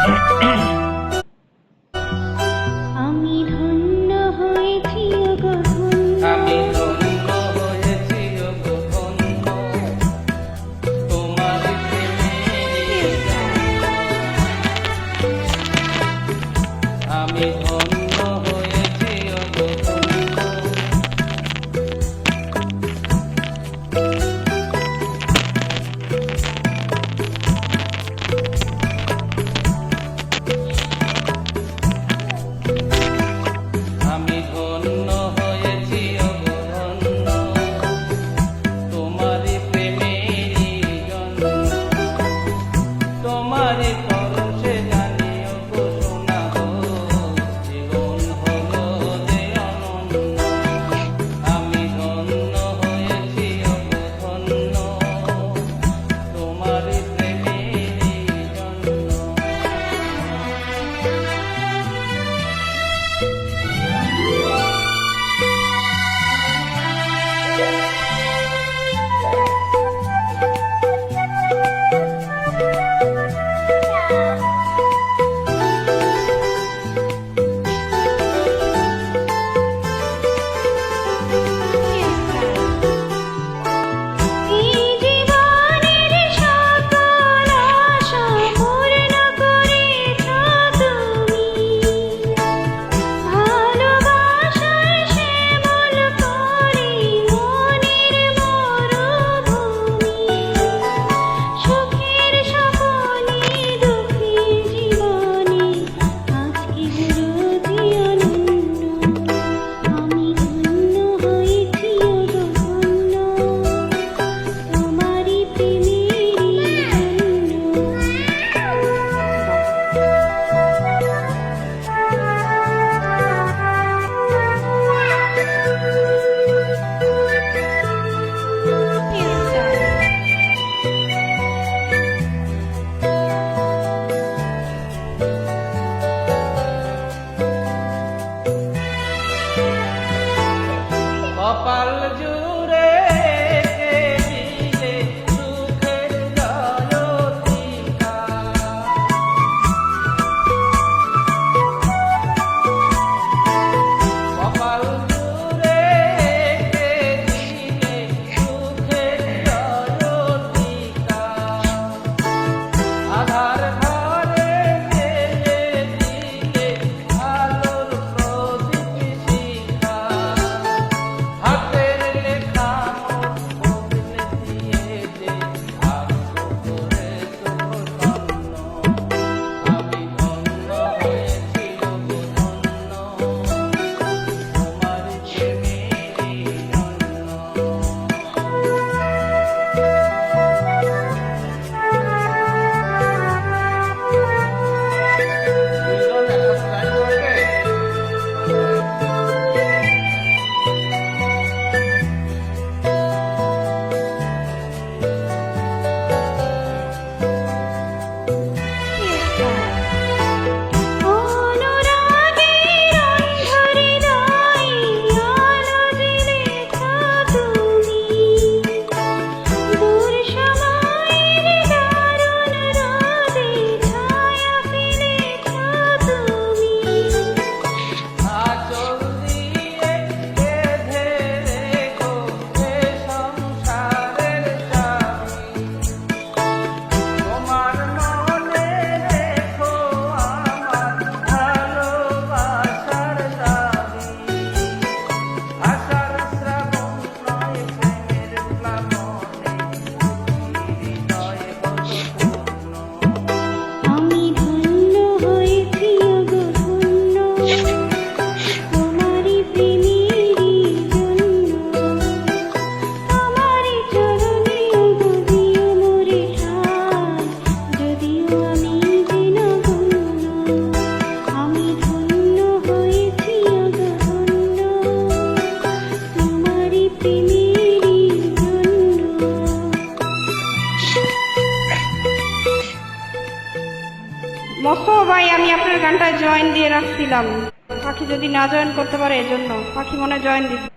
আমি ধন্য হয়েছি ওগো ধন্য, আমি ধন্য হয়েছি ওগো ধন্য, তোমার প্রেমের জন্য। আমি ধন্য হয়েছি ওগো ধন্য। আমি ধন্য হয়েছি ওগো ধন্য, তোমারই প্রেমের জন্য। তোমারই পরশে জানি ওগো সোনা গো, জীবন হলো যে অনন্য। আমি ধন্য হয়েছি ওগো ধন্য, তোমারই প্রেমের জন্য। এই জীবনের সকল আশা পূর্ণ করেছ তুমি, ভালোবাসার শ্যামল করে মনের মরুভূমি। সুখের সকলে দুঃখের জীবনে আজকে বিরোধী অনন্য। আমি ধন্য হয়েছি ওগো ধন্য, তোমারই প্রেমের জন্য। কপাল জুড়ে দিলে সুখের জয়তিকা। কপাল জুড়ে দিলে সুখের জয়তিকা। আধার ঘরে জেলে দিলে আলোর প্রদীপ শিখা। হাতের লেখা মোর বদলে দিয়েছে ভাগ্য করেছো ধন্য। আমি ধন্য হয়েছি ওগো ধন্য, তোমার প্রেমের অনুরাগের অন্ধহৃদয়ে আলো জ্বেলেছ তুমি, দূর সময়ের দারুণ রোদে ছায়া ফেলেছ তুমি। আঁচল দিয়ে বেঁধে রেখো এ সংসারের চাবি। তোমার মনে রেখো আমার ভালোবাসার দাবি। আশার শ্রাবণ নয় প্রেমের প্লাবনে হৃদয় হলো পূর্ণ। আমি ধন্য হয়েছি ওগো ধন্য, তোমারই প্রেমের জন্য। তোমারই চরণে ওগো দিও মোরে ঠাই, যদিও আমি যে নগণ্য। আমি ধন্য হয়েছি ওগো ধন্য, তোমারই প্রেমের জন্য। মস্ত ভাই, আমি আপনার গানটা জয়েন দিয়ে রাখছিলাম, পাখি যদি না জয়েন করতে পারে এজন্য। পাখি মনে জয়েন দিচ্ছে।